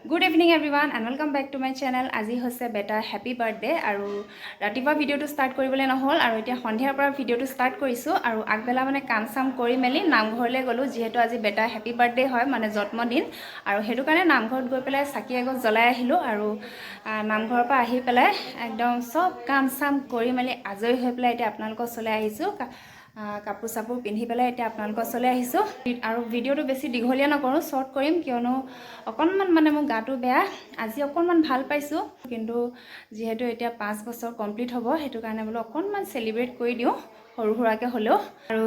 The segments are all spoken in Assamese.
Good evening everyone and welcome back to my channel. আজি হৈছে বেটাৰ হ্যাপি বাৰ্থডে আৰু ৰাতিপুৱা ভিডিওটো ষ্টাৰ্ট কৰিবলৈ নহল আৰু এতিয়া সন্ধিয়াৰ পৰা ভিডিওটো ষ্টাৰ্ট কৰিছো আৰু আগবেলা মানে কাম চাম কৰি মেলি নামঘৰলৈ গলো যিহেতু আজি বেটাৰ হ্যাপি বাৰ্থডে হয় মানে জন্মদিন আৰু হেতু কাৰণে নামঘৰত গৈ পেলাই চাকি আগত জ্বলাই আহিলো আৰু নামঘৰৰ পৰা আহি পেলাই একদম সব কাম চাম কৰি মেলি আজৰি হৈ পেলাই এতিয়া আপোনালোকৰ ওচৰলৈ আহিছো কাপোৰ চাপোৰ পিন্ধি পেলাই এতিয়া আপোনালোকৰ ওচৰলৈ আহিছো আৰু ভিডিওটো বেছি দীঘলীয়া নকৰো শৰ্ট কৰিম কিয়নো অকনমান মানে মোৰ গাটো বেয়া আজি অকনমান ভাল পাইছো কিন্তু যেহেতু এতিয়া 5 বছৰ কমপ্লিট হ'ব হেতু কাৰণে বলো অকনমান সেলিব্ৰেট কৰি দিও সৰু সুৰাকে হলেও আৰু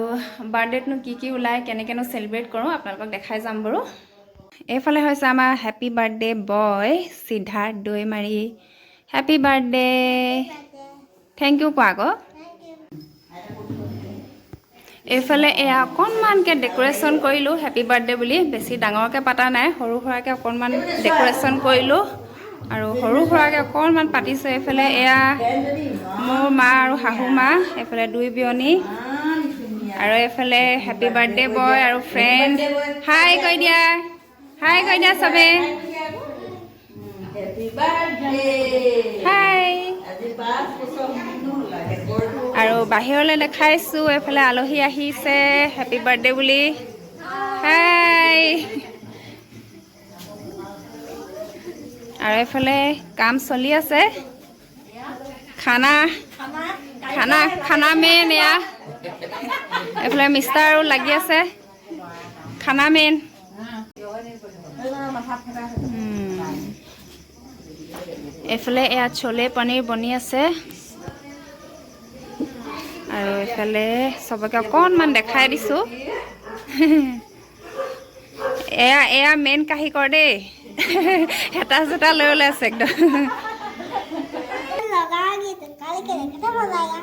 বাৰ্থডেতনো কি উলাই কেনেকেনো সেলিব্ৰেট কৰো আপোনালোকক দেখাই যাম বাৰু এইফালে হৈছে আমাৰ happy birthday boy Siddharth Daimari happy birthday thank you কোৱাগো এইফালে এয়া অকনমানকে ডেকোৰেশন কৰিলো হ্যাপি বাৰ্থডে বুলি বেছি ডাঙৰকে পাতা নাই সৰু সুৰাকে অকনমান ডেকোৰেশন কৰিলো আৰু সৰু সুৰাকে অকনমান পাতিছে এইফালে এয়া মোৰ মা আৰু শাহু মা এইফালে দুই বিয়নী আৰু এইফালে হ্যাপি বাৰ্থডে বয় আৰু ফ্ৰেন্ড হাই কৈ দিয়া সবে হ্যাপি বাৰ্থডে হাই আজি 5 বছৰ আৰু বাহিৰলৈ দেখাইছো এফালে আলহী আহিছে হ্যাপি বাৰ্থডে বুলি হাই আৰু এফালে কাম চলি আছে খানা মেন এয়া এফালে মিষ্টাৰ আৰু লাগি আছে খানা মেন এফালে এয়া छोले पनीर বনি আছে আৰু এফালে সবকে অকনমান দেখাই দিছো এয়া মেন কাহি কৰ দেই হেতা জটা লৈ আছে একদম लगाएंगे तो काले के खत्म हो जाएगा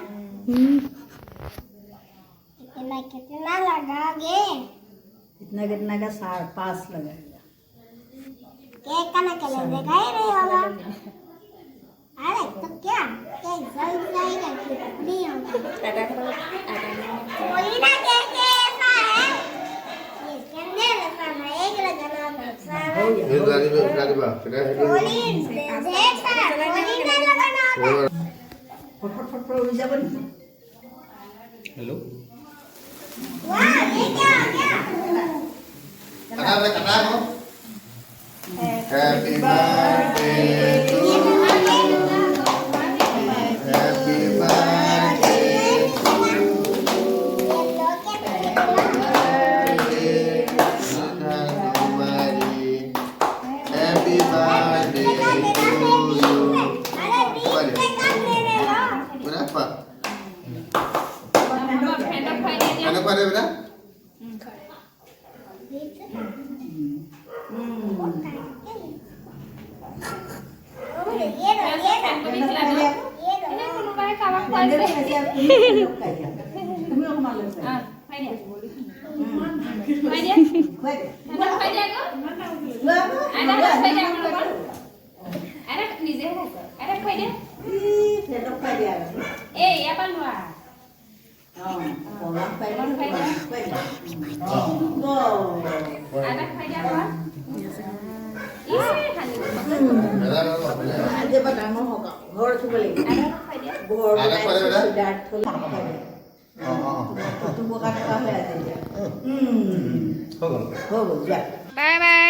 कितना लगाओगे कितना का 5.5 लगाएगा केक का ना के देखा ही नहीं होगा अरे तो क्या केक जल जाएगा नहीं होगा कोई ना केक ऐसा है ये करने लगा मैं एक लगाना था हो फट उड़ जा बन हेलो वाह ये क्या कटा हो happy birthday to happy birthday happy birthday berapa? Anak pada berapa? Bye bye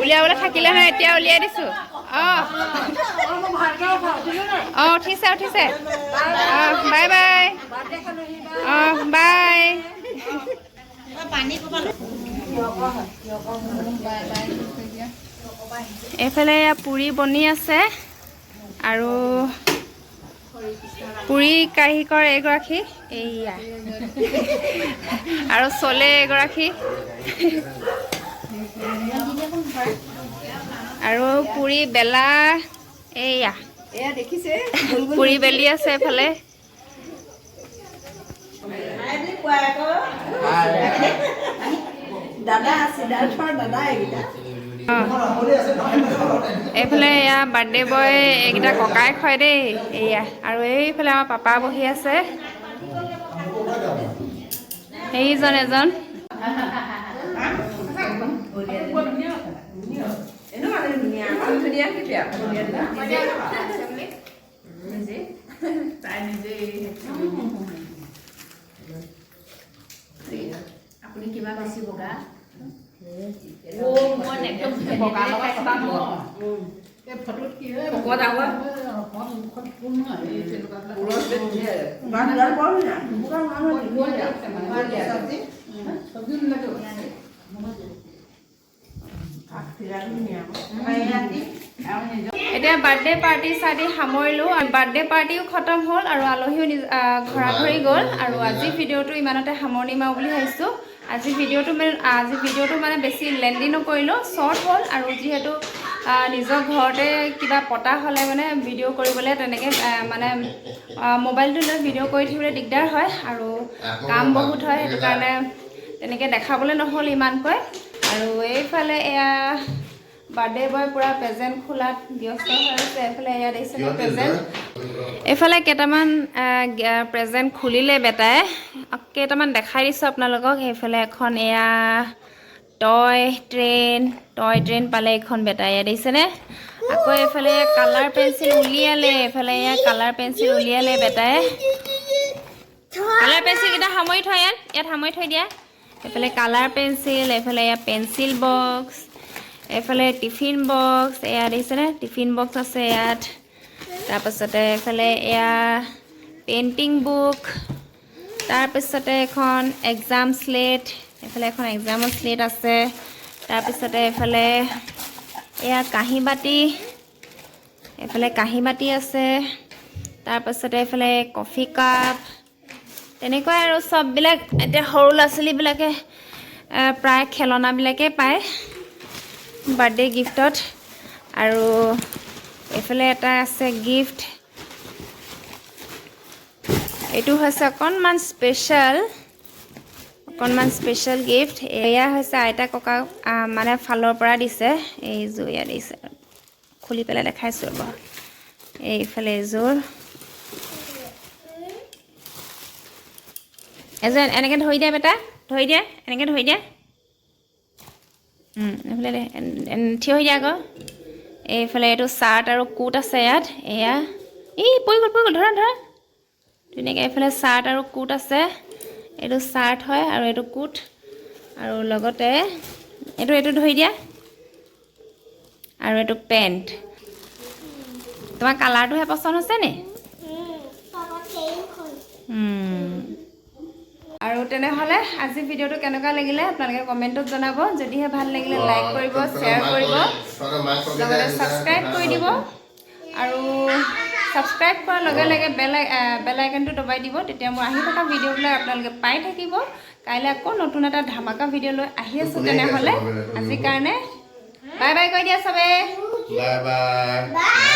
উলিয়াবলৈ থাকিলে নহয় এতিয়া উলিয়াই দিছো উঠিছে বাই বাই বাই এইফালে পুৰি বনি আছে আৰু পুৰি কাৰিকৰ এগৰাকী এইয়া আৰু চলে এগৰাকী আৰু পুৰি বেলা এইয়া পুৰি বেলি আছে এফালে দাদা আছে দাদা এইটা এইফালে এয়া বাৰ্থডে বয় এইকেইটা ককাই খয় দেই এয়া আৰু এইফালে আমাৰ পাপা বহি আছে এইজন এজন দিয়া কেতিয়া আপুনি কিবা বেছি বগা ফটোত কি হয় এতিয়া বাৰ্থডে পাৰ্টি চাৰ্টি সামৰিলোঁ আৰু বাৰ্থডে পাৰ্টিও খতম হ'ল আৰু আলহীও ঘৰা ঘৰি গ'ল আৰু আজি ভিডিঅ'টো ইমানতে সামৰণি মাৰো বুলি ভাবিছোঁ। আজি ভিডিঅ'টো মানে বেছি লেণ্ডি নকৰিলোঁ, শ্বৰ্ট হ'ল আৰু যিহেতু নিজৰ ঘৰতে কিবা পতা হ'লে মানে ভিডিঅ' কৰিবলৈ তেনেকৈ মানে মোবাইলটো লৈ ভিডিঅ' কৰি থাকিবলৈ দিগদাৰ হয় আৰু কাম বহুত হয়, সেইটো কাৰণে তেনেকৈ দেখাবলৈ নহ'ল ইমানকৈ। আৰু এইফালে এয়া বাৰ্থডে বয় পুৰা প্ৰেজেণ্ট খোলাত ব্যস্ত হৈ আছে। এইফালে এয়া দেখিছে প্ৰেজেণ্ট, এইফালে কেইটামান প্ৰেজেণ্ট খুলিলে বেটাই, কেইটামান দেখাই দিছোঁ আপোনালোকক। সেইফালে এখন এয়া টয় ট্ৰেইন পালে এখন বেটাই, এয়া দেখিছেনে। আকৌ এইফালে কালাৰ পেঞ্চিল উলিয়ালে, এইফালে এয়া কালাৰ পেঞ্চিল উলিয়ালে বেটাই। কালাৰ পেঞ্চিলকেইটা সামৰি থৈ ইয়াত সামৰি থৈ দিয়া। এইফালে কালাৰ পেঞ্চিল, এইফালে এয়া পেঞ্চিল বক্স, এইফালে টিফিন বক্স, এয়া দেখিছেনে টিফিন বক্স আছে ইয়াত। তাৰপাছতে এইফালে এয়া পেইণ্টিং বুক, তাৰপিছতে এখন এক্সাম স্লেট, এইফালে এখন এক্সামৰ স্লেট আছে। তাৰপিছতে এইফালে এয়া কাঁহী বাতি, এইফালে কাঁহী বাতি আছে। তাৰপাছতে এইফালে কফি কাপ, তেনেকুৱাই আৰু চববিলাক। এতিয়া সৰু ল'ৰা ছোৱালীবিলাকে প্ৰায় খেলনাবিলাকেই পায় বাৰ্থডে গিফ্টত। আৰু এইফালে এটা আছে গিফ্ট, এইটো হৈছে অকণমান স্পেচিয়েল গিফ্ট। এয়া হৈছে আইতা ককা মানে ফালৰ পৰা দিছে। এইযোৰ ইয়াত দিছে, খুলি পেলাই দেখাইছোঁ ৰ'ব। এইফালে এইযোৰ এনেকৈ ধৰি দিয়া বেটা, ধৰি দিয়া, এনেকৈ ধৰি দিয়া। এইফালে থিয় হৈ দিয়া আকৌ। এইফালে এইটো চাৰ্ট আৰু কোট আছে ইয়াত। এয়া পৰি গ'ল ধৰা ধুনীয়াকৈ। এইফালে চাৰ্ট আৰু কোট আছে, এইটো চাৰ্ট হয় আৰু এইটো কোট। আৰু লগতে এইটো ধৰি দিয়া, আৰু এইটো পেণ্ট। তোমাৰ কালাৰটোহে পচন্দ হৈছে নি? আৰু তেনেহ'লে আজি ভিডিঅ'টো কেনেকুৱা লাগিলে আপোনালোকে কমেণ্টত জনাব। যদিহে ভাল লাগিলে লাইক কৰিব, শ্বেয়াৰ কৰিব, লগতে ছাবস্ক্ৰাইব কৰি দিব। আৰু ছাবস্ক্ৰাইব কৰাৰ লগে লগে বেল আইকনটো দবাই দিব, তেতিয়া মই আহি থকা ভিডিঅ'বিলাক আপোনালোকে পাই থাকিব। কাইলৈ আকৌ নতুন এটা ধামাকা ভিডিঅ' লৈ আহি আছোঁ। তেনেহ'লে আজিৰ কাৰণে বাই বাই কৈ দিয়া চবে। Bye bye.